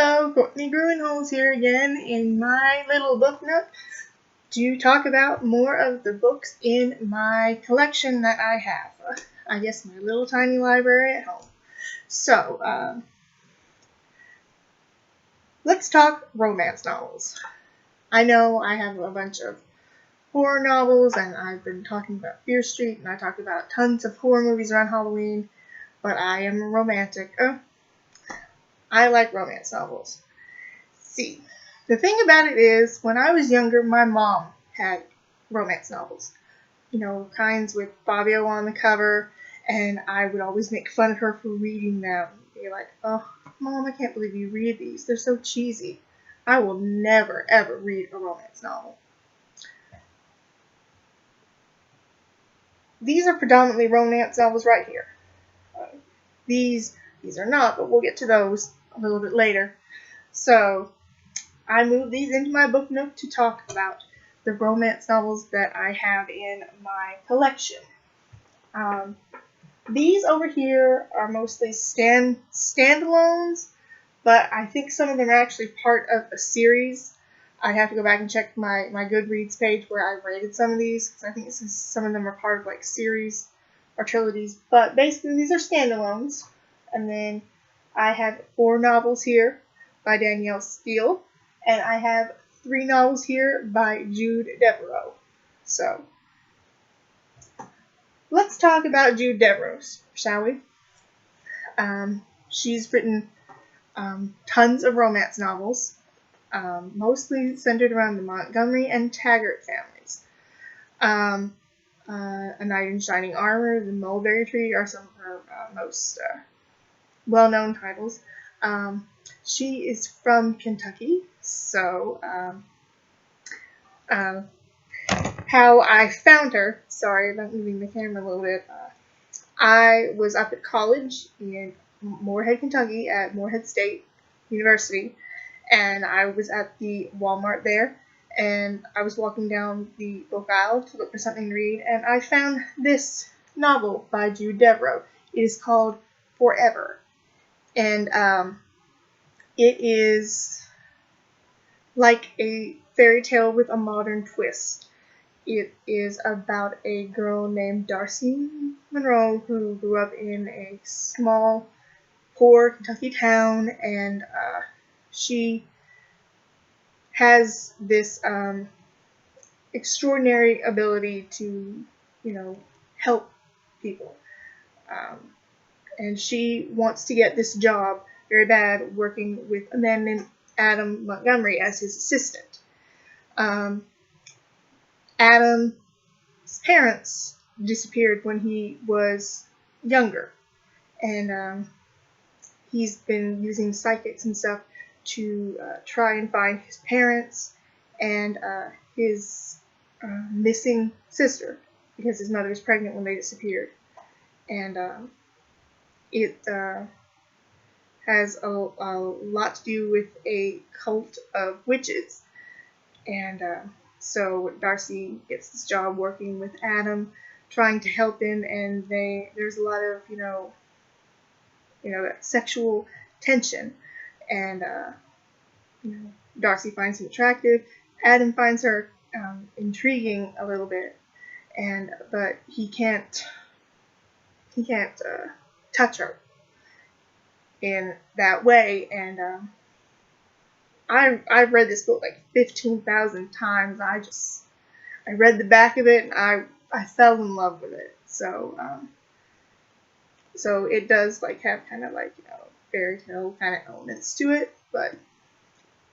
Hello, Courtney Greenholz here again in my little book nook to talk about more of the books in my collection that I have. I guess my little tiny library at home. So, let's talk romance novels. I know I have a bunch of horror novels, and I've been talking about Fear Street, and I talked about tons of horror movies around Halloween, but I am a romantic. I like romance novels. See, the thing about it is, when I was younger, my mom had romance novels. You know, kinds with Fabio on the cover, and I would always make fun of her for reading them. Be like, oh, Mom, I can't believe you read these. They're so cheesy. I will never, ever read a romance novel. These are predominantly romance novels right here. These are not, but we'll get to those a little bit later. So, I moved these into my book nook to talk about the romance novels that I have in my collection. These over here are mostly standalones, but I think some of them are actually part of a series. I'd have to go back and check my Goodreads page where I rated some of these, because I think some of them are part of like series or trilogies. But basically, these are standalones. And then I have 4 novels here by Danielle Steel, and I have 3 novels here by Jude Devereaux. So, let's talk about Jude Devereaux, shall we? She's written tons of romance novels, mostly centered around the Montgomery and Taggart families. A Knight in Shining Armor, The Mulberry Tree are some of her most well-known titles. She is from Kentucky, so how I found her, sorry about moving the camera a little bit, I was up at college in Moorhead, Kentucky at Moorhead State University, and I was at the Walmart there, and I was walking down the book aisle to look for something to read, and I found this novel by Jude Devereaux. It is called Forever, and it is like a fairy tale with a modern twist. It is about a girl named Darcy Monroe who grew up in a small, poor Kentucky town, and she has this extraordinary ability to, help people. And she wants to get this job very bad, working with a man named Adam Montgomery as his assistant. Adam's parents disappeared when he was younger, and he's been using psychics and stuff to try and find his parents and his missing sister, because his mother was pregnant when they disappeared. And it has a lot to do with a cult of witches. And so Darcy gets this job working with Adam, trying to help him, and there's a lot of, that sexual tension. And, Darcy finds him attractive. Adam finds her intriguing a little bit, but he can't touch her in that way. And I've read this book like 15,000 times. I read the back of it, and I fell in love with it. So so it does have kind of fairy tale kind of elements to it, but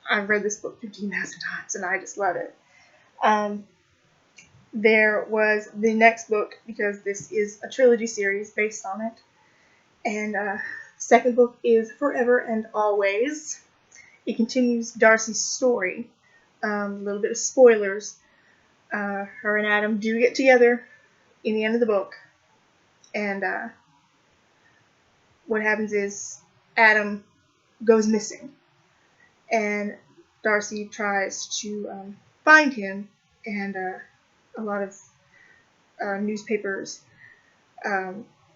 I've read this book 15,000 times, and I just love it. There was the next book, because this is a trilogy series based on it, and the second book is Forever and Always. It continues Darcy's story. A little bit of spoilers. Her and Adam do get together in the end of the book, and what happens is Adam goes missing, and Darcy tries to find him, and a lot of newspapers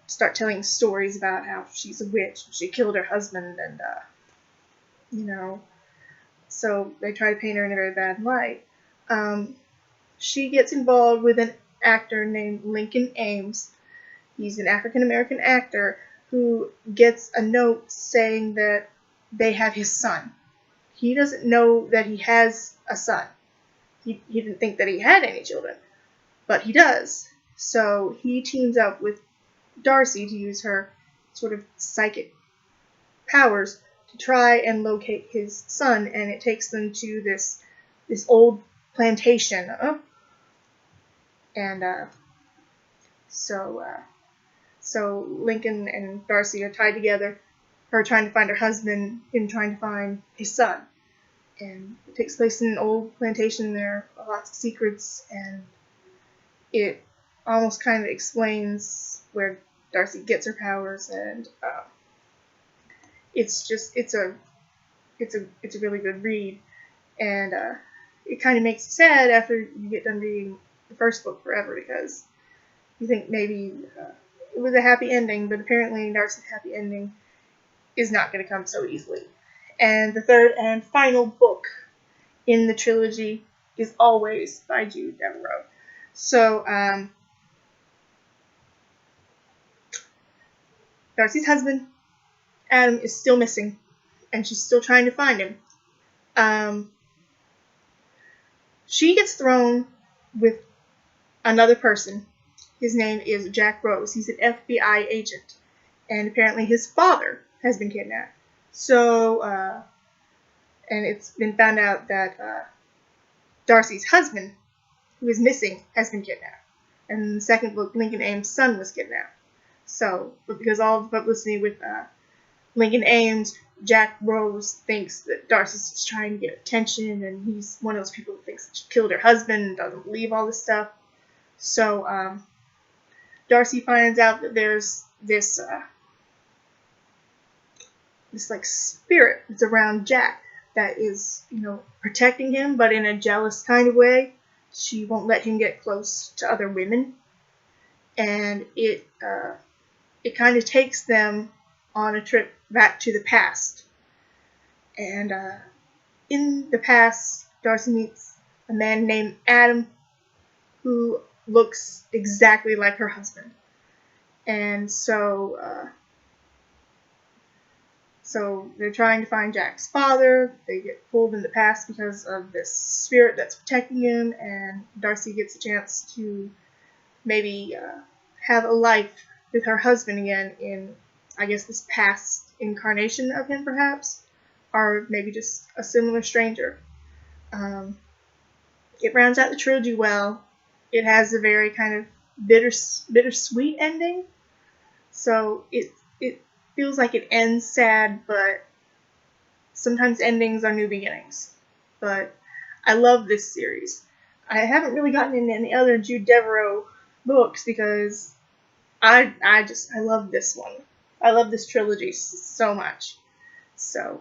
start telling stories about how she's a witch, she killed her husband, and you know, so they try to paint her in a very bad light. She gets involved with an actor named Lincoln Ames. He's an African American actor who gets a note saying that they have his son. He doesn't know that he has a son. He didn't think that he had any children, but he does. So he teams up with Darcy to use her sort of psychic powers to try and locate his son, and it takes them to this old plantation. And so Lincoln and Darcy are tied together, her trying to find her husband, him trying to find his son. And it takes place in an old plantation. There are lots of secrets, and it almost kind of explains where Darcy gets her powers, and it's a really good read, and it kind of makes you sad after you get done reading the first book forever, because you think maybe it was a happy ending, but apparently Darcy's happy ending is not going to come so easily. And the third and final book in the trilogy is Always by Jude Devereaux. So Darcy's husband, Adam, is still missing, and she's still trying to find him. She gets thrown with another person. His name is Jack Rose. He's an FBI agent, and apparently his father has been kidnapped. So, and it's been found out that Darcy's husband, who is missing, has been kidnapped. And in the second book, Lincoln Ames' son was kidnapped. So, but because all the publicity with Lincoln Ames, Jack Rose thinks that Darcy's just trying to get attention, and he's one of those people who thinks that she killed her husband and doesn't believe all this stuff. So, Darcy finds out that there's this like spirit that's around Jack that is, protecting him, but in a jealous kind of way. She won't let him get close to other women, and it kind of takes them on a trip back to the past. And in the past, Darcy meets a man named Adam who looks exactly like her husband. And so they're trying to find Jack's father. They get pulled in the past because of this spirit that's protecting him, and Darcy gets a chance to maybe have a life with her husband again in, I guess, this past incarnation of him, perhaps, or maybe just a similar stranger. It rounds out the trilogy well. It has a very kind of bittersweet ending, so it feels like it ends sad, but sometimes endings are new beginnings. But I love this series. I haven't really gotten into any other Jude Devereaux books because I love this one. I love this trilogy so much. So,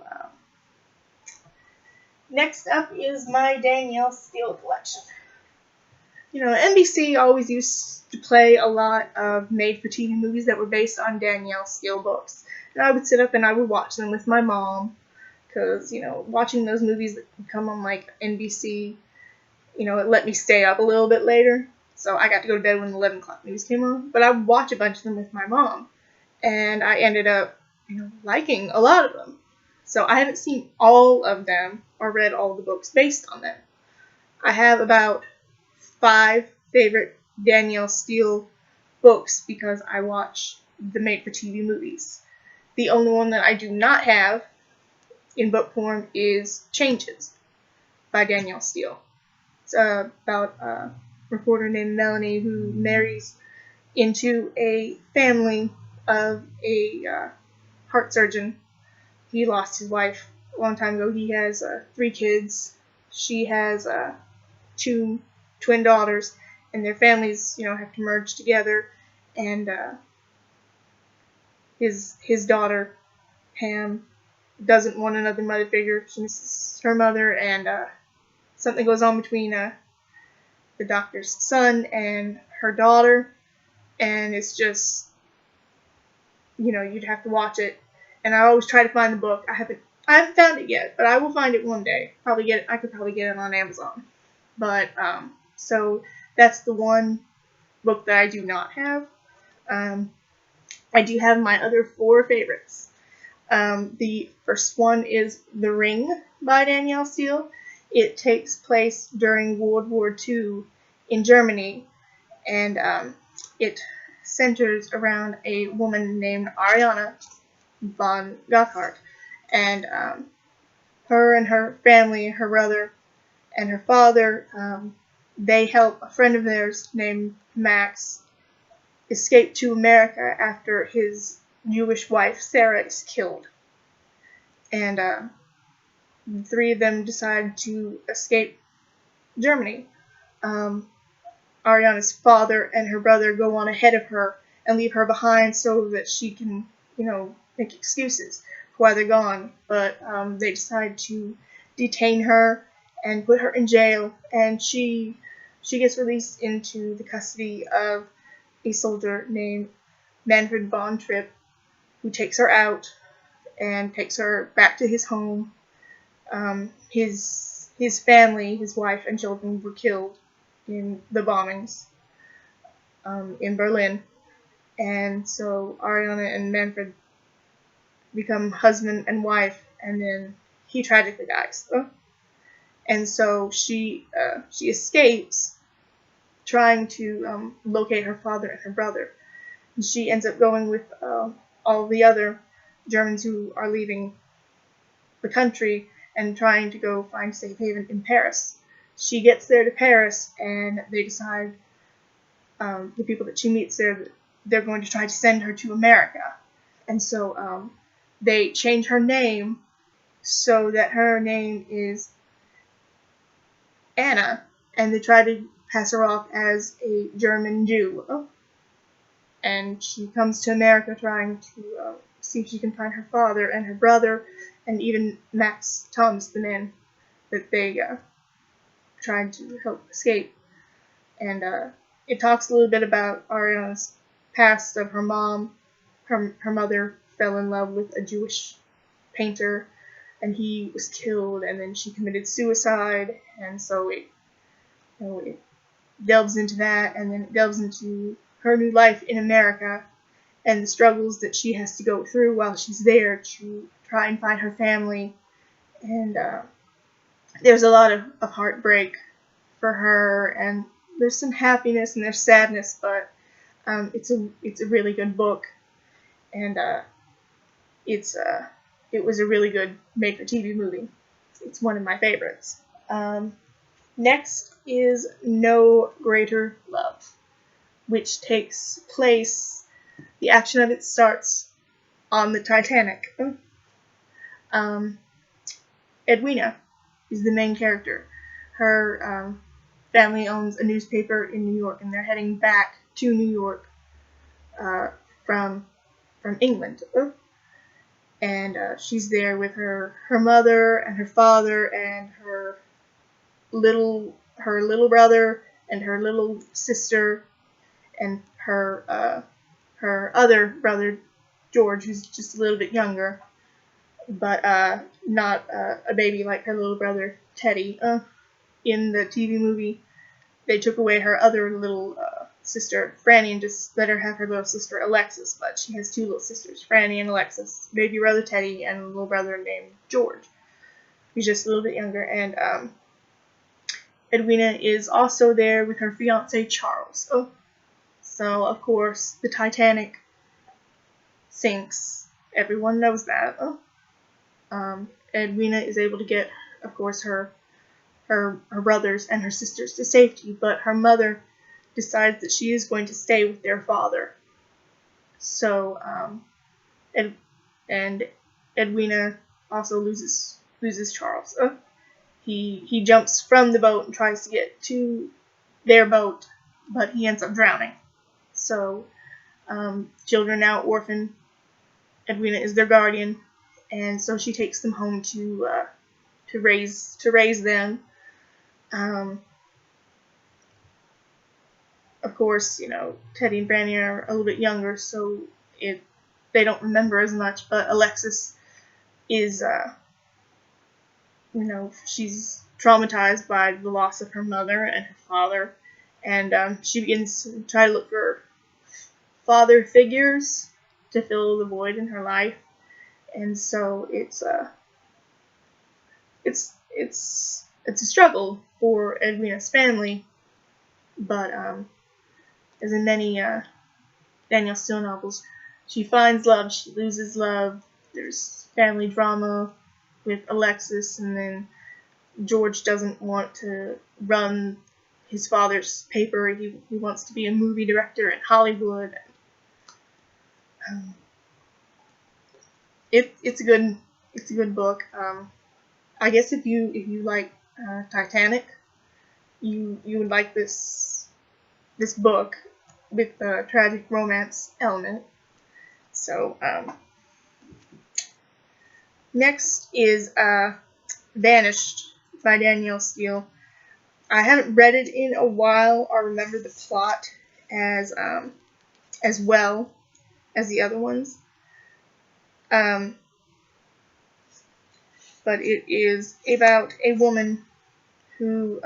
next up is my Danielle Steel collection. NBC always used to play a lot of made-for-TV movies that were based on Danielle Steel books. And I would sit up and I would watch them with my mom, because, watching those movies that would come on, like, NBC, it let me stay up a little bit later. So I got to go to bed when the 11 o'clock movies came on. But I would watch a bunch of them with my mom. And I ended up, liking a lot of them. So I haven't seen all of them or read all the books based on them. I have about 5 favorite Danielle Steel books because I watch the made-for-TV movies. The only one that I do not have in book form is Changes by Danielle Steel. It's about a reporter named Melanie who marries into a family of a heart surgeon. He lost his wife a long time ago. He has 3 kids. She has 2 twin daughters, and their families, have to merge together. And his daughter, Pam, doesn't want another mother figure. She misses her mother, and something goes on between the doctor's son and her daughter, and it's just, you'd have to watch it. And I always try to find the book. I haven't I haven't found it yet, but I will find it one day. I could probably get it on Amazon. But so that's the one book that I do not have. Um, I do have my other 4 favorites. The first one is The Ring by Danielle Steel. It takes place during World War II in Germany, and it centers around a woman named Ariana von Gotthard, and her and her family, her brother and her father, they help a friend of theirs named Max escape to America after his Jewish wife Sarah is killed. And the 3 of them decide to escape Germany. Ariana's father and her brother go on ahead of her and leave her behind so that she can, make excuses for why they're gone. But they decide to detain her and put her in jail, and she gets released into the custody of a soldier named Manfred von Tripp, who takes her out and takes her back to his home. His family, his wife and children, were killed in the bombings in Berlin, and so Ariana and Manfred become husband and wife, and then he tragically dies. And so she escapes, trying to locate her father and her brother. And she ends up going with all the other Germans who are leaving the country and trying to go find safe haven in Paris. She gets there to Paris, and they decide, the people that she meets there, that they're going to try to send her to America. And so they change her name so that her name is Anna, and they try to pass her off as a German Jew. And she comes to America trying to see if she can find her father and her brother, and even Max Thomas, the man that they tried to help escape. And it talks a little bit about Ariana's past of her mom. Her mother fell in love with a Jewish painter, and he was killed, and then she committed suicide, and so it delves into that, and then it delves into her new life in America and the struggles that she has to go through while she's there to try and find her family. And there's a lot of heartbreak for her, and there's some happiness and there's sadness, but it's a really good book, and it was a really good made-for-TV movie. It's one of my favorites. Next is No Greater Love, which takes place, the action of it starts on the Titanic. Edwina is the main character. Her family owns a newspaper in New York, and they're heading back to New York from England. And she's there with her her and her father and her little brother and her little sister and her other brother George, who's just a little bit younger, but not a baby like her little brother Teddy. In the TV movie, they took away her other little sister, Franny, and just let her have her little sister, Alexis. But she has 2 little sisters, Franny and Alexis, baby brother Teddy, and a little brother named George, who's just a little bit younger. And Edwina is also there with her fiancé, Charles. So, of course, the Titanic sinks. Everyone knows that. Edwina is able to get, of course, her brothers and her sisters to safety, but her mother decides that she is going to stay with their father. So, and Edwina also loses Charles. He jumps from the boat and tries to get to their boat, but he ends up drowning. So, children now orphan. Edwina is their guardian, and so she takes them home to raise them. Of course, Teddy and Franny are a little bit younger, so they don't remember as much. But Alexis is she's traumatized by the loss of her mother and her father, and she begins to try to look for father figures to fill the void in her life. And so it's a struggle for Edwina's family, but as in many Danielle Steel novels, she finds love, she loses love. There's family drama with Alexis, and then George doesn't want to run his father's paper. He wants to be a movie director in Hollywood. It's a good book. I guess if you like Titanic, you would like this book with the tragic romance element. So next is Banished by Danielle Steel. I haven't read it in a while or remember the plot as well as the other ones. But it is about a woman who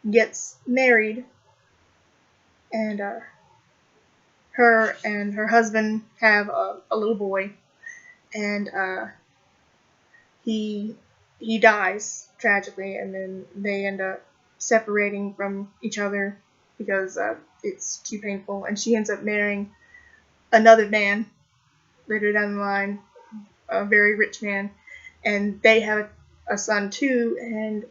gets married, and her and her husband have a little boy, and he dies tragically, and then they end up separating from each other because it's too painful, and she ends up marrying another man later down the line, a very rich man, and they have a son too, and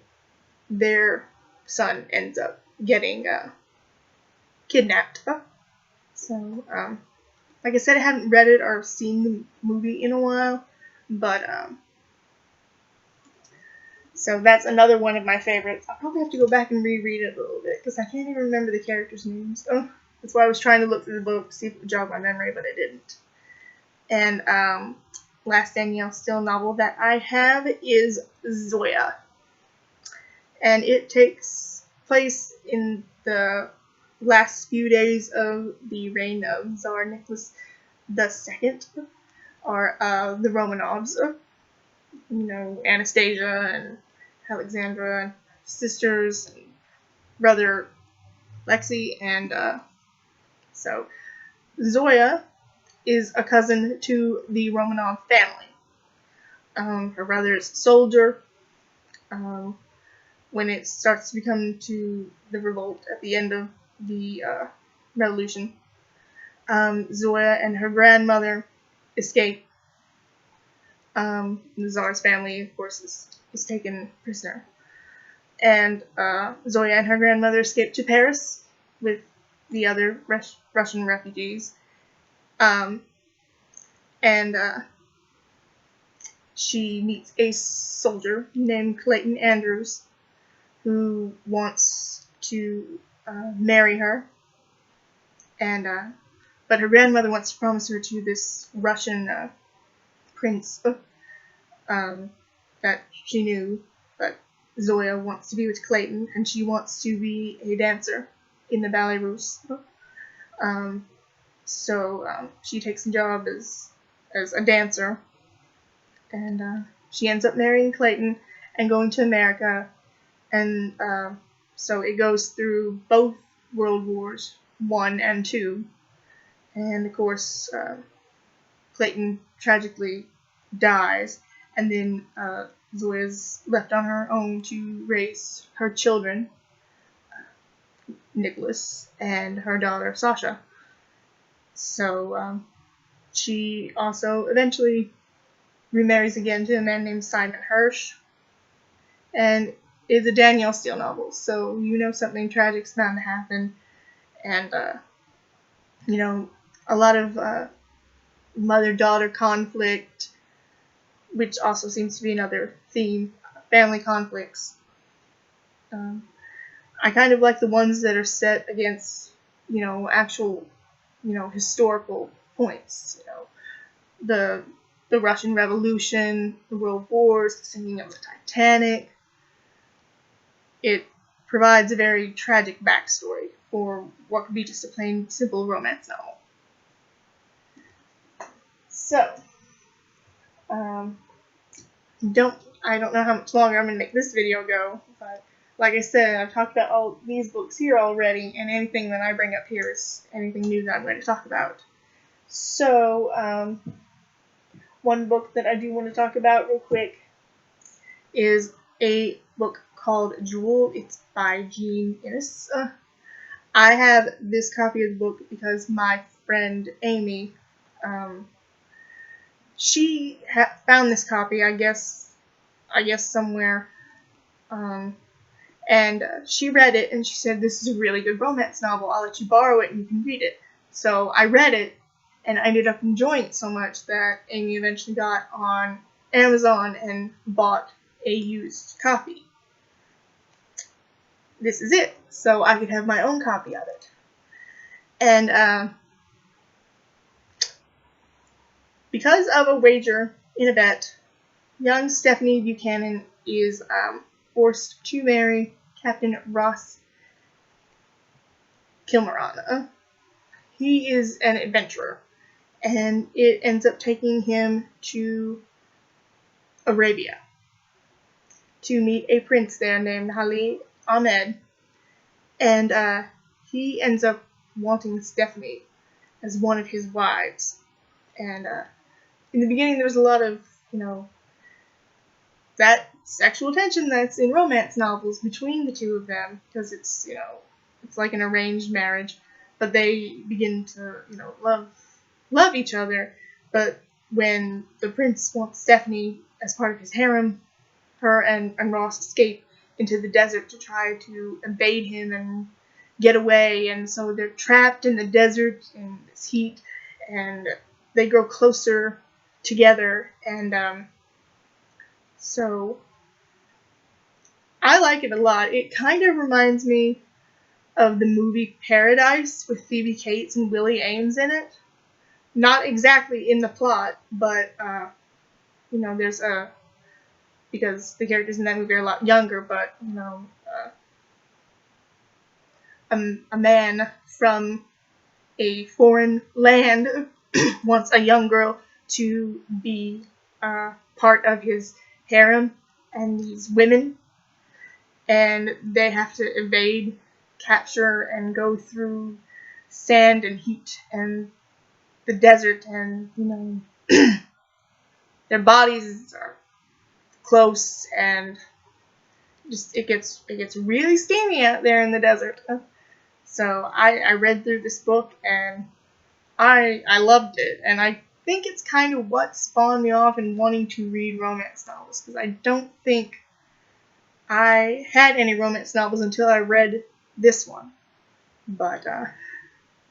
their son ends up getting kidnapped. So, like I said, I haven't read it or seen the movie in a while, but so that's another one of my favorites. I'll probably have to go back and reread it a little bit because I can't even remember the characters' names. Oh, that's why I was trying to look through the book to see if it would jog my memory, but it didn't. And last Danielle Steel novel that I have is Zoya, and it takes place in the last few days of the reign of Tsar Nicholas II, or the Romanovs. Anastasia and Alexandra and sisters and brother Lexi, and so Zoya is a cousin to the Romanov family. Her brother's soldier. When it starts to become to the revolt at the end of the revolution, Zoya and her grandmother escape. The Tsar's family, of course, is taken prisoner. And Zoya and her grandmother escape to Paris with the other Russian refugees. And she meets a soldier named Clayton Andrews who wants to marry her. And but her grandmother wants to promise her to this Russian prince that she knew, but Zoya wants to be with Clayton, and she wants to be a dancer in the Ballet Russe. So she takes a job as a dancer, and she ends up marrying Clayton and going to America, and so it goes through both World Wars I and II, and of course Clayton tragically dies, and then Zoya's left on her own to raise her children, Nicholas and her daughter Sasha. So she also eventually remarries again to a man named Simon Hirsch, and it's a Danielle Steel novel, so something tragic's bound to happen, and a lot of mother-daughter conflict, which also seems to be another theme, family conflicts. I kind of like the ones that are set against, actual, historical points. The Russian Revolution, the World Wars, the sinking of the Titanic. It provides a very tragic backstory for what could be just a plain, simple romance novel. So, don't I don't know how much longer I'm going to make this video go, but like I said, I've talked about all these books here already, and anything that I bring up here is anything new that I'm going to talk about. So, one book that I do want to talk about real quick is a book called Jewel. It's by Janine. I have this copy of the book because my friend Amy, she found this copy, I guess somewhere, and she read it, and she said, "This is a really good romance novel. I'll let you borrow it and you can read it." So I read it, and I ended up enjoying it so much that Amy eventually got on Amazon and bought a used copy. This is it, so I could have my own copy of it. And because of a wager in a bet, young Stephanie Buchanan is forced to marry Captain Ross Kilmarron. He is an adventurer, and it ends up taking him to Arabia to meet a prince there named Ali Ahmed, and he ends up wanting Stephanie as one of his wives. And in the beginning, there was a lot of, that sexual tension that's in romance novels between the two of them, because it's like an arranged marriage, but they begin to love each other. But when the prince wants Stephanie as part of his harem, her and Ross escape into the desert to try to evade him and get away, and so they're trapped in the desert in this heat, and they grow closer together, and so I like it a lot. It kind of reminds me of the movie Paradise with Phoebe Cates and Willie Ames in it. Not exactly in the plot, but there's because the characters in that movie are a lot younger, but a man from a foreign land wants a young girl to be part of his harem, and these women, and they have to evade capture and go through sand and heat and the desert, and their bodies are close, and just it gets really steamy out there in the desert. So I read through this book, and I loved it, and I think it's kind of what spawned me off in wanting to read romance novels, because I don't think I had any romance novels until I read this one. But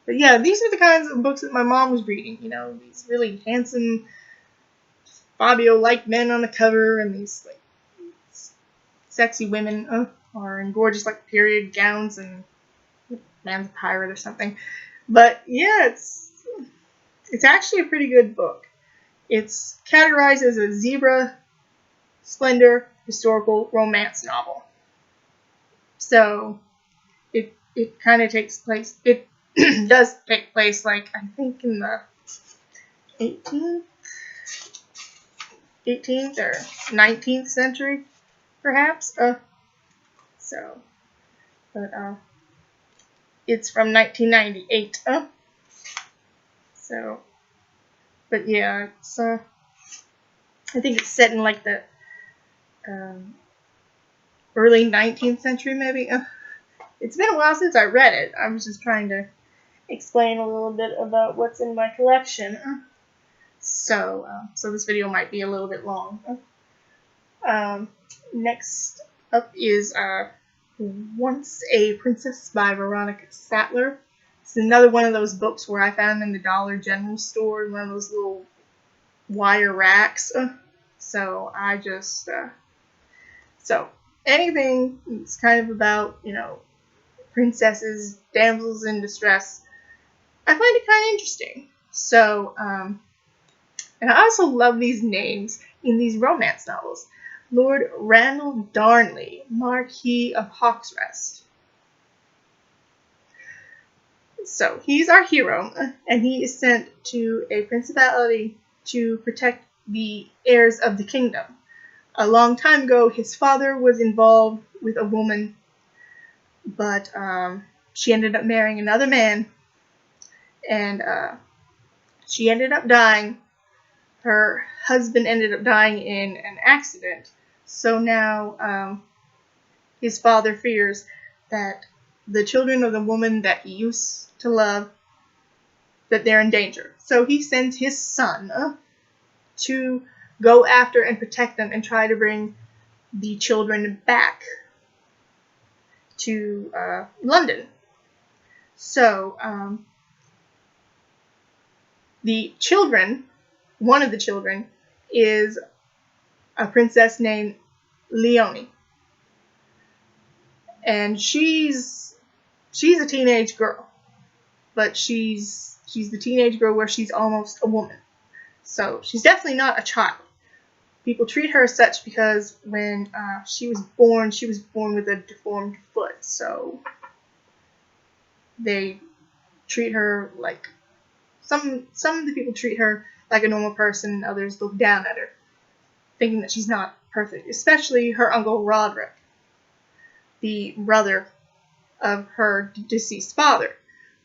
yeah, these are the kinds of books that my mom was reading. These really handsome Fabio-like men on the cover, and these like sexy women are in gorgeous period gowns, and man's a pirate or something. But yeah, it's actually a pretty good book. It's categorized as a zebra splendor historical romance novel. So it kind of takes place. It does take place I think in the 18th or 19th century, perhaps. But it's from 1998. But yeah, it's I think it's set in the early 19th century, maybe. It's been a while since I read it. I was just trying to explain a little bit about what's in my collection. So this video might be a little bit long. Next up is Once a Princess by Veronica Sattler. It's another one of those books where I found in the Dollar General store in one of those little wire racks. So I just so anything that's kind of about princesses, damsels in distress, I find it kind of interesting. So and I also love these names in these romance novels. Lord Randall Darnley, Marquis of Hawksrest. So he's our hero, and he is sent to a principality to protect the heirs of the kingdom. a long time ago, his father was involved with a woman, but she ended up marrying another man, and she ended up dying. Her husband ended up dying in an accident. So now his father fears that the children of the woman that he used to love, that they're in danger. So he sends his son to go after and protect them and try to bring the children back to London. So the children, one of the children, is a princess named Leonie. And she's a teenage girl, but she's the teenage girl where she's almost a woman. So she's definitely not a child. People treat her as such because when she was born with a deformed foot. So they treat her like some of the people treat her like a normal person, others look down at her, thinking that she's not perfect. Especially her uncle Roderick, the brother of her deceased father,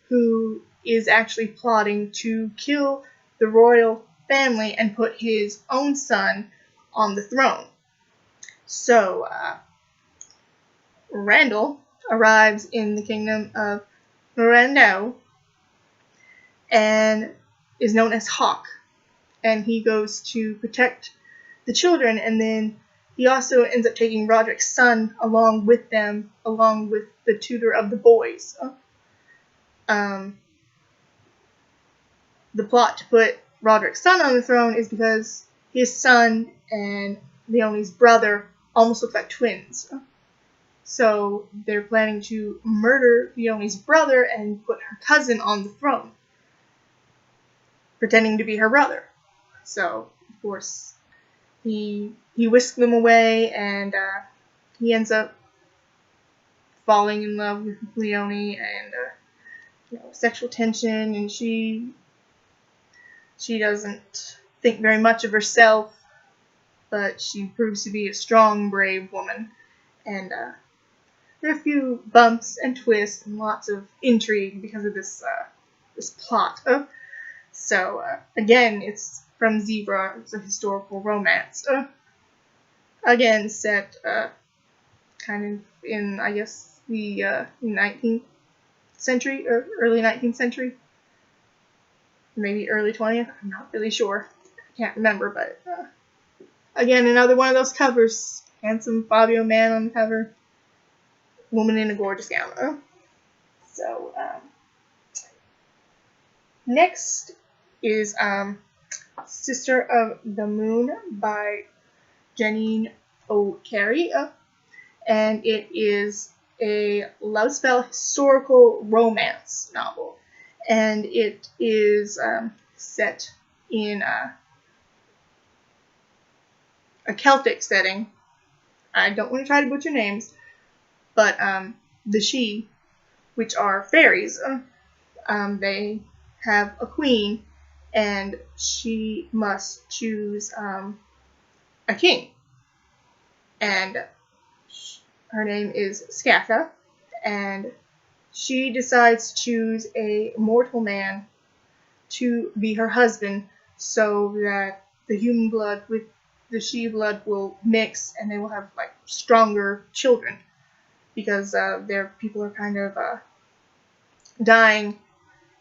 who is actually plotting to kill the royal family and put his own son on the throne. So Randall arrives in the kingdom of Randall and is known as Hawk, and he goes to protect the children, and then he also ends up taking Roderick's son along with them, along with the tutor of the boys. The plot to put Roderick's son on the throne is because his son and Leonie's brother almost look like twins. So they're planning to murder Leonie's brother and put her cousin on the throne, pretending to be her brother. So, of course, he whisks them away, and he ends up falling in love with Leonie, and sexual tension, and she doesn't think very much of herself, but she proves to be a strong, brave woman. And there are a few bumps and twists and lots of intrigue because of this plot. So again, it's from Zebra. It's a historical romance. Again, set kind of in, I guess, the 19th century or early 19th century. Maybe early 20th, I'm not really sure. I can't remember, but again, another one of those covers. Handsome Fabio man on the cover. Woman in a gorgeous gown. So, next is Sister of the Moon by Janine Cary. And it is a love spell historical romance novel. And it is set in a Celtic setting. I don't want to try to butcher names, but the Sidhe, which are fairies, they have a queen, and she must choose a king. And her name is Scatha, and she decides to choose a mortal man to be her husband so that the human blood with the Sidhe blood will mix and they will have like stronger children, because their people are kind of dying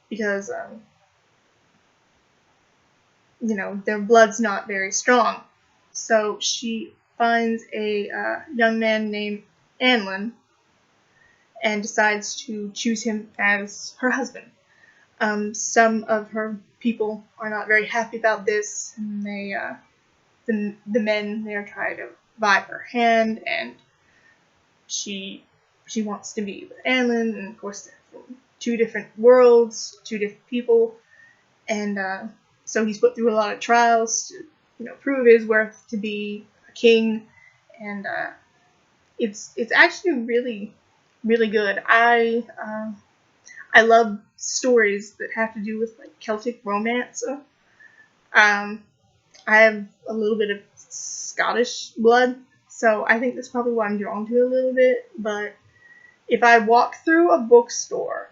because their blood's not very strong. So she finds a young man named Anlin and decides to choose him as her husband. Some of her people are not very happy about this, and they, the men, they're trying to buy her hand, and she wants to be with Anlin, and of course they're from two different worlds, two different people, and so he's put through a lot of trials to, prove his worth to be a king, and it's actually really, really good. I love stories that have to do with like Celtic romance. I have a little bit of Scottish blood, so I think that's probably what I'm drawn to a little bit. But if I walk through a bookstore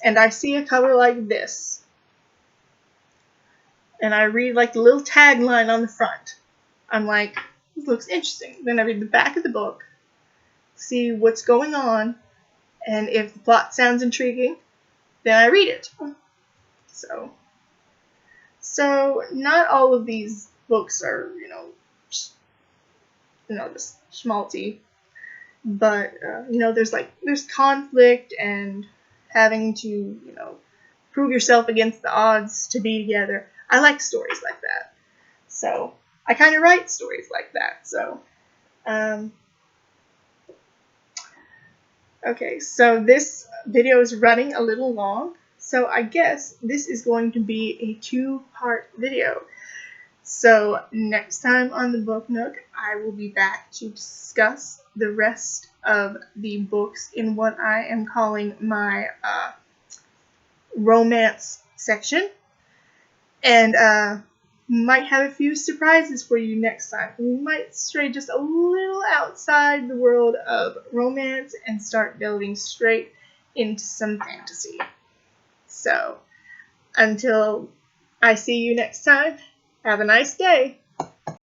and I see a cover like this, and I read like the little tagline on the front, I'm like, this looks interesting. Then I read the back of the book, see what's going on, and if the plot sounds intriguing, then I read it. So not all of these books are, just schmaltzy, but there's conflict and having to, prove yourself against the odds to be together. I like stories like that, so I kind of write stories like that. So, okay, so this video is running a little long, so I guess this is going to be a 2-part video. So next time on the Book Nook, I will be back to discuss the rest of the books in what I am calling my romance section, and might have a few surprises for you next time. We might stray just a little outside the world of romance and start delving straight into some fantasy. So until I see you next time, have a nice day.